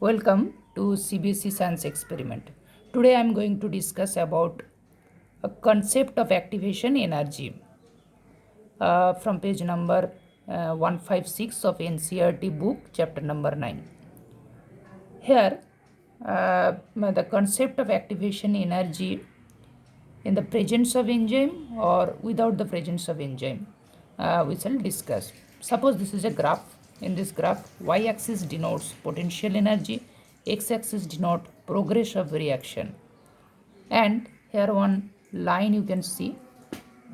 Welcome to CBSE Science Experiment. Today I am going to discuss about a concept of activation energy from page number 156 of NCERT book, chapter number 9. Here, the concept of activation energy in the presence of enzyme or without the presence of enzyme, we shall discuss. Suppose this is a graph. In this graph, y-axis denotes potential energy, x-axis denote progress of reaction, and here one line you can see.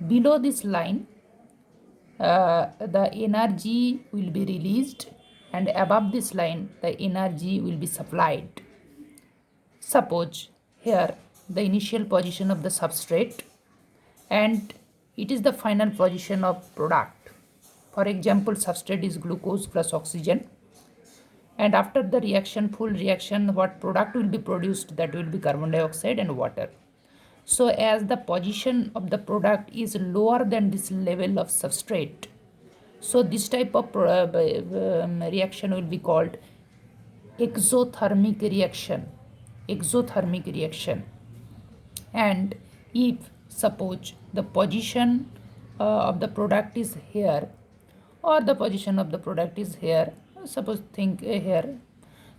Below this line, the energy will be released, and above this line the energy will be supplied. Suppose here the initial position of the substrate and it is the final position of product. For example, substrate is glucose plus oxygen, and after the reaction, full reaction, what product will be produced? That will be carbon dioxide and water. So as the position of the product is lower than this level of substrate, so this type of reaction will be called exothermic reaction. Exothermic reaction. And if suppose the position of the product is here or the position of the product is here, suppose think here,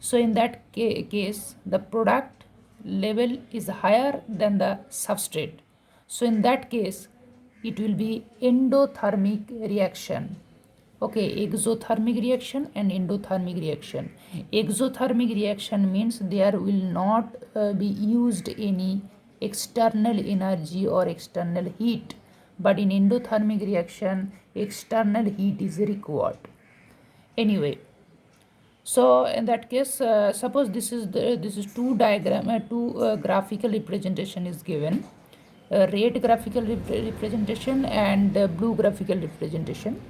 so in that case the product level is higher than the substrate, so in that case it will be endothermic reaction. Okay, exothermic reaction and endothermic reaction. Exothermic reaction means there will not be used any external energy or external heat, but in endothermic reaction external heat is required. Anyway, so in that case, suppose this is two graphical representation is given, red graphical representation and blue graphical representation.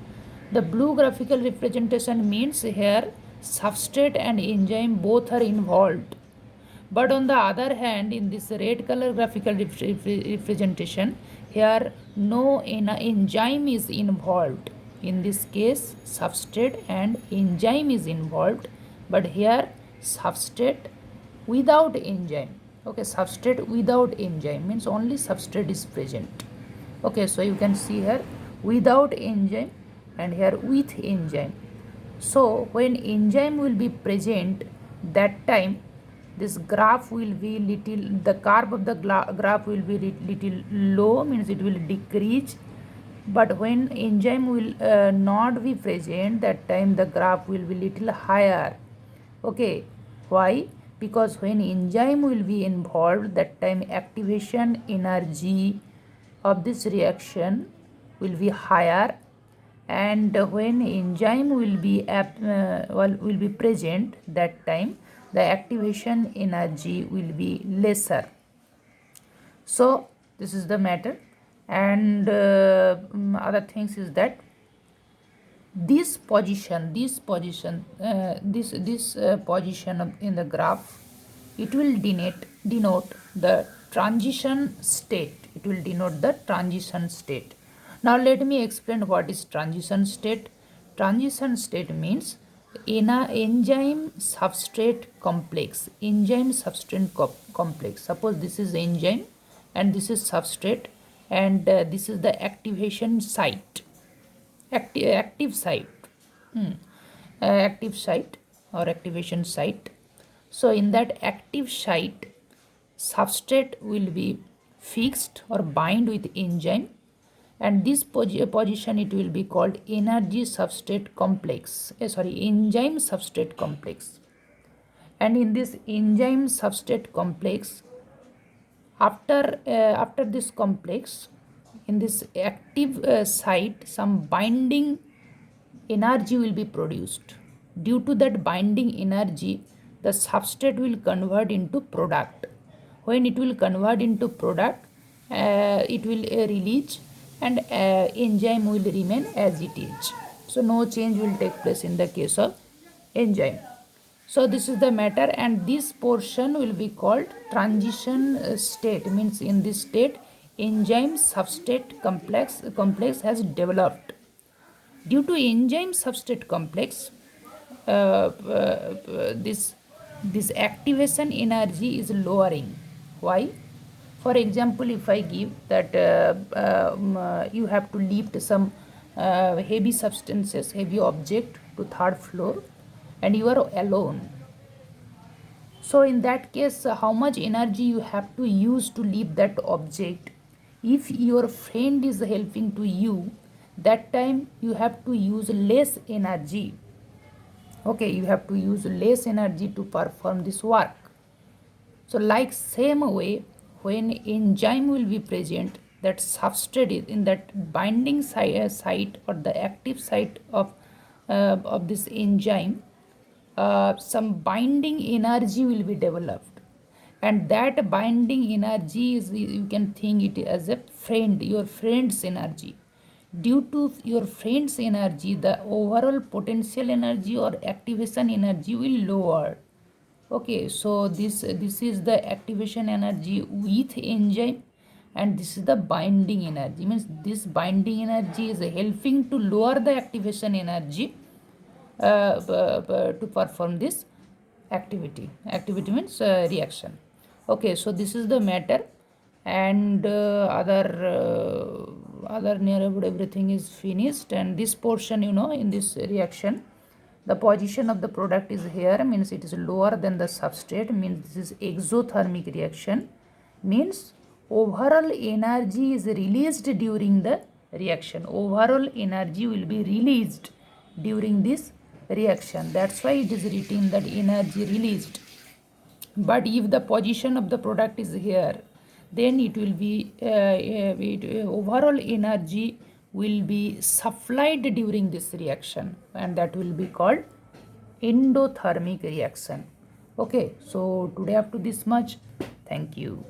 The blue graphical representation means here substrate and enzyme both are involved. But on the other hand, in this red color graphical representation, here no enzyme is involved. In this case, substrate and enzyme is involved, but here substrate without enzyme. Okay, substrate without enzyme means only substrate is present. Okay, so you can see here without enzyme and here with enzyme. So when enzyme will be present, that time this graph will be little, the curve of the graph will be little low, means it will decrease. But when enzyme will not be present, that time the graph will be little higher. Okay, why? Because when enzyme will be involved, that time activation energy of this reaction will be higher, and when enzyme will be present, that time the activation energy will be lesser. So this is the matter, and other things is that this position in the graph, it will denote the transition state. It will denote the transition state. Now let me explain what is transition state. Transition state means in a enzyme substrate complex. Enzyme substrate complex. Suppose this is enzyme and this is substrate, and this is the activation site. Active site. Active site or activation site. So in that active site, substrate will be fixed or bind with enzyme, and this position it will be called energy substrate complex, enzyme substrate complex. And in this enzyme substrate complex, after this complex, in this active site, some binding energy will be produced. Due to that binding energy, the substrate will convert into product. When it will convert into product, it will release, and enzyme will remain as it is. So no change will take place in the case of enzyme. So this is the matter, and this portion will be called transition state. Means in this state, enzyme substrate complex has developed. Due to enzyme substrate complex, this this activation energy is lowering. Why? For example, if I give that you have to lift some heavy substances, heavy object to third floor, and you are alone. So in that case, how much energy you have to use to lift that object? If your friend is helping to you, that time you have to use less energy. Okay, you have to use less energy to perform this work. So like same way, when enzyme will be present, that substrate is in that binding site or the active site of this enzyme, some binding energy will be developed, and that binding energy is, you can think it as a friend, your friend's energy. Due to your friend's energy, the overall potential energy or activation energy will lower. Okay, so this is the activation energy with enzyme, and this is the binding energy. Means this binding energy is helping to lower the activation energy to perform this activity. Activity means reaction. Okay, so this is the matter, and other near about everything is finished. And this portion, in this reaction, the position of the product is here, means it is lower than the substrate, means this is exothermic reaction, means overall energy is released during the reaction. Overall energy will be released during this reaction. That's why it is written that energy released. But if the position of the product is here, then it will be overall energy will be supplied during this reaction, and that will be called endothermic reaction. Okay, so today up to this much. Thank you.